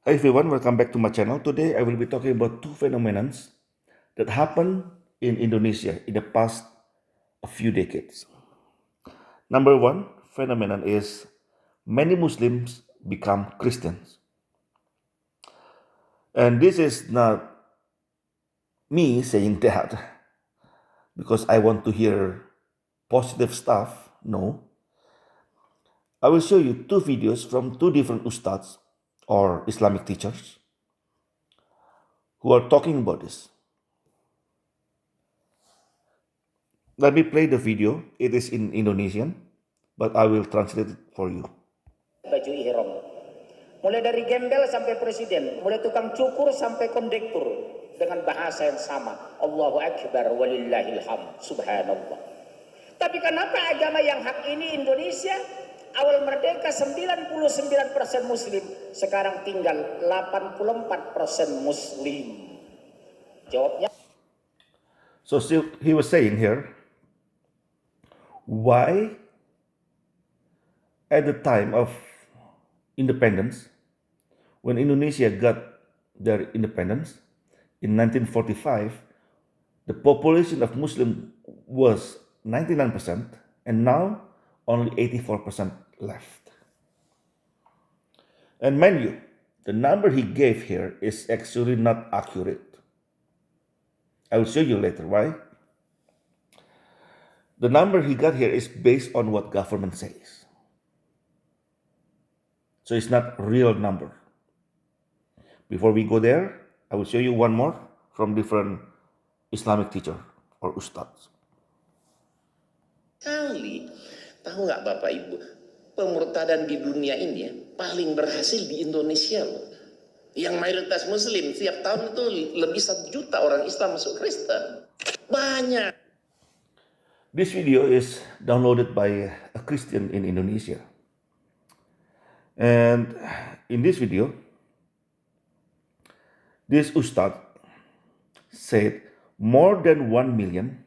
Hi everyone, welcome back to my channel. Today I will be talking about two phenomena that happened in Indonesia in the past a few decades. Number one phenomenon is many Muslims become Christians. And this is not me saying that because I want to hear positive stuff. No. I will show you two videos from two different ustads or Islamic teachers who are talking about this. Let me play the video. It is in Indonesian, but I will translate it for you. Baju ihram. Mulai dari gembel sampai presiden, mulai tukang cukur sampai kondektur dengan bahasa yang sama. Allahu Akbar walillahil hamd. Subhanallah. Tapi kenapa agama yang hak ini Indonesia awal merdeka 99% muslim, sekarang tinggal 84% muslim? Jawabnya, So he was saying here, why at the time of independence, when Indonesia got their independence in 1945, the population of Muslim was 99%, and now only 84% left. And mind you, the number he gave here is actually not accurate. I will show you later why. The number he got here is based on what government says. So it's not real number. Before we go there, I will show you one more from different Islamic teacher or ustads. Kali, tahu nggak Bapak Ibu, pemurtadan di dunia ini ya, paling berhasil di Indonesia loh. Yang mayoritas Muslim, tiap tahun itu lebih 1 juta orang Islam masuk Kristen. Banyak. This video is downloaded by a Christian in Indonesia. And in this video, this ustad said more than 1 million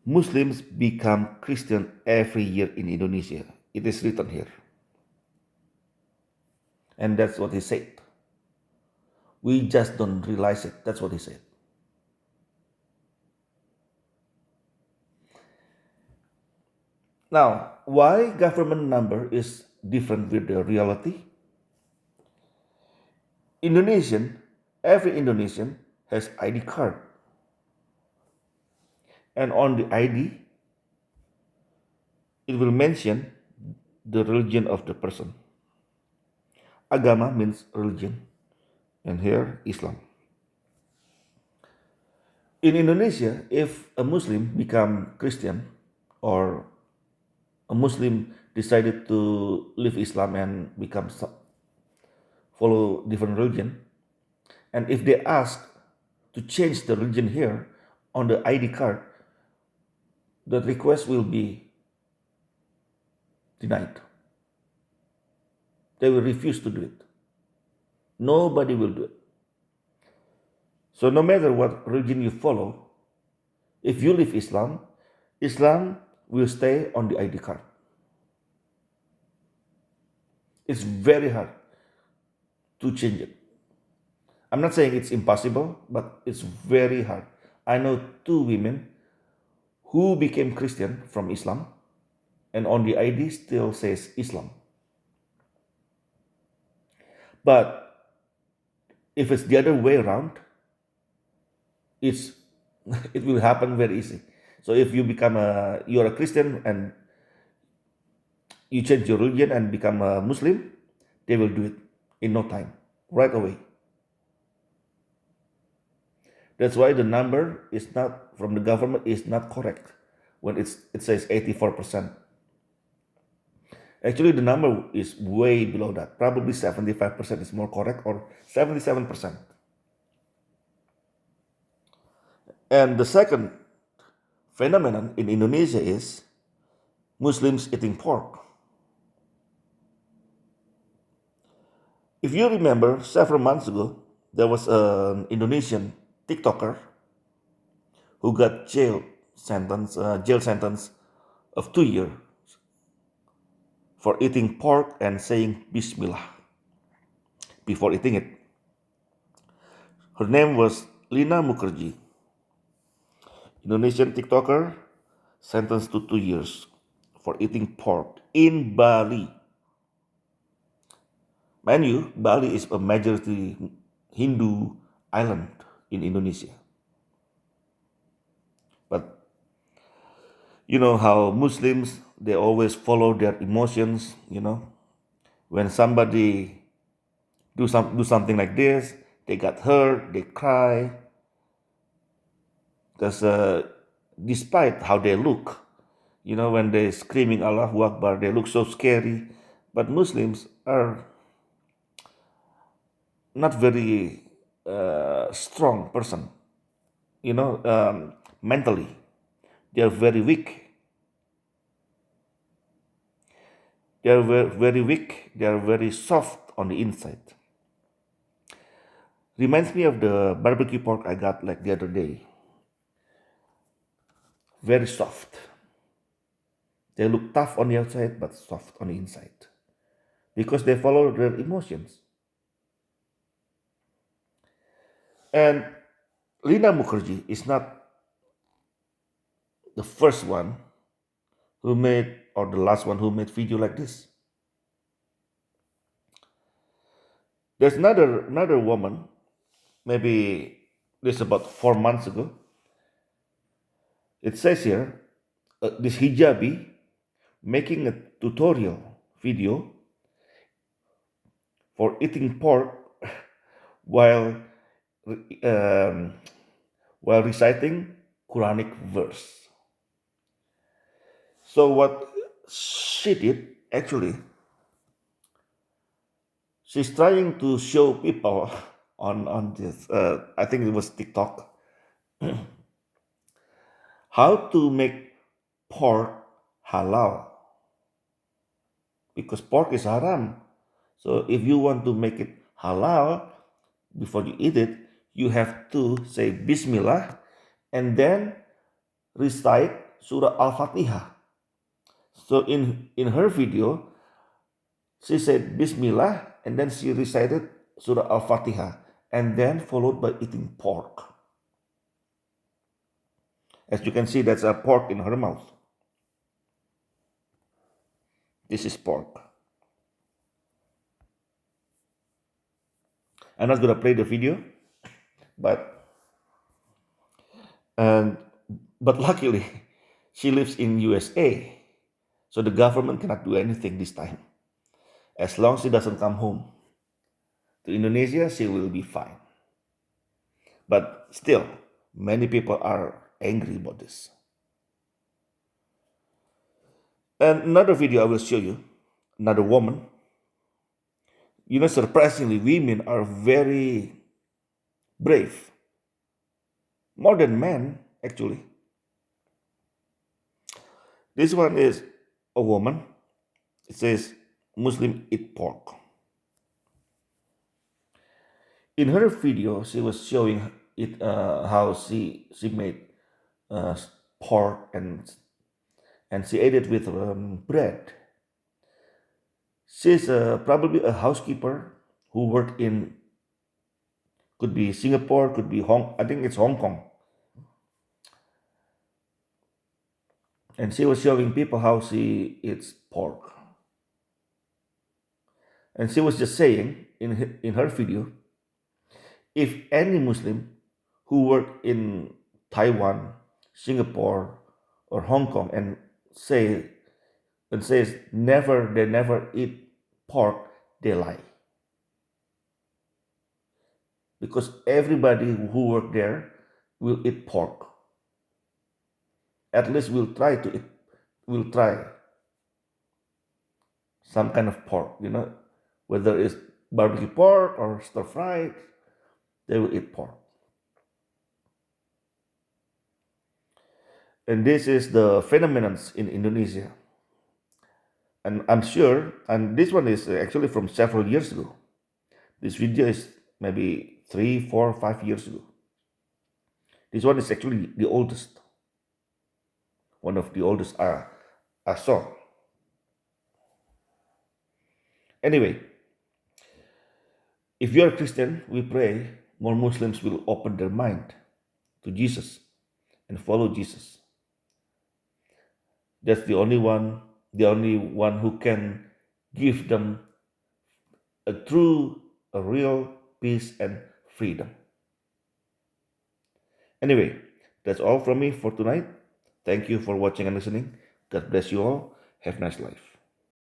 Muslims become Christian every year in Indonesia. It is written here. And that's what he said. We just don't realize it. That's what he said. Now, why government number is different with the reality? Every Indonesian has ID card. And on the ID, it will mention the religion of the person. Agama means religion, and here Islam. In Indonesia, if a Muslim become Christian or a Muslim decided to leave Islam and follow different religion, and if they ask to change the religion here on the ID card, the request will be denied. They will refuse to do it. Nobody will do it. So no matter what religion you follow, if you leave Islam, Islam will stay on the ID card. It's very hard to change it. I'm not saying it's impossible, but it's very hard. I know 2 women who became Christian from Islam, and on the ID still says Islam. But if it's the other way around, it will happen very easy. So if you're a Christian and you change your religion and become a Muslim, they will do it in no time, right away. That's why the number is not from the government is not correct when it says 84%. Actually, the number is way below that. Probably 75% is more correct, or 77%. And the second phenomenon in Indonesia is Muslims eating pork. If you remember, several months ago, there was an Indonesian TikToker who got jail sentence of 2 years for eating pork and saying Bismillah. before eating it. Her name was Lina Mukherjee, Indonesian TikToker, sentenced to 2 years for eating pork in Bali. Mind you, Bali is a majority Hindu island in Indonesia. But you know how Muslims, they always follow their emotions, When somebody do something like this, they got hurt, they cry. Because despite how they look, when they're screaming Allahu Akbar, they look so scary. But Muslims are not very strong person, mentally. They are very weak. They are very weak. They are very soft on the inside. Reminds me of the barbecue pork I got like the other day. Very soft. They look tough on the outside, but soft on the inside. Because they follow their emotions. And Lina Mukherjee is not the first one who made, or the last one who made video like this. There's another woman, maybe this about 4 months ago. It says here, this hijabi making a tutorial video for eating pork while um, while reciting Quranic verse. So what she did actually, she's trying to show people on this. I think it was TikTok, how to make pork halal, because pork is haram. So if you want to make it halal, before you eat it, you have to say Bismillah and then recite Surah Al-Fatihah. So in her video, she said Bismillah and then she recited Surah Al-Fatihah and then followed by eating pork. As you can see, that's a pork in her mouth. This is pork. I'm not gonna play the video, but luckily she lives in USA, so the government cannot do anything this time. As long as she doesn't come home to Indonesia, she will be fine. But still, many people are angry about this. And another video I will show you, another woman. Surprisingly, women are very brave. More than men, actually. This one is a woman. It says, Muslim eat pork. In her video, she was showing it how she made pork and she ate it with bread. She's probably a housekeeper who worked in, could be Singapore, could be I think it's Hong Kong. And she was showing people how she eats pork. And she was just saying in her video, if any Muslim who work in Taiwan, Singapore, or Hong Kong and says they never eat pork, they lie. Because everybody who work there will eat pork. At least we'll try some kind of pork, whether it's barbecue pork or stir fried, they will eat pork. And this is the phenomenon in Indonesia. And I'm sure, and this one is actually from several years ago. This video is maybe 3, 4, 5 years ago. This one is actually the oldest. One of the oldest I saw. Anyway, If you are a Christian, we pray more Muslims will open their mind to Jesus and follow Jesus. That's the only one who can give them a real peace and freedom. Anyway, that's all from me for tonight. Thank you for watching and listening. God bless you all. Have a nice life.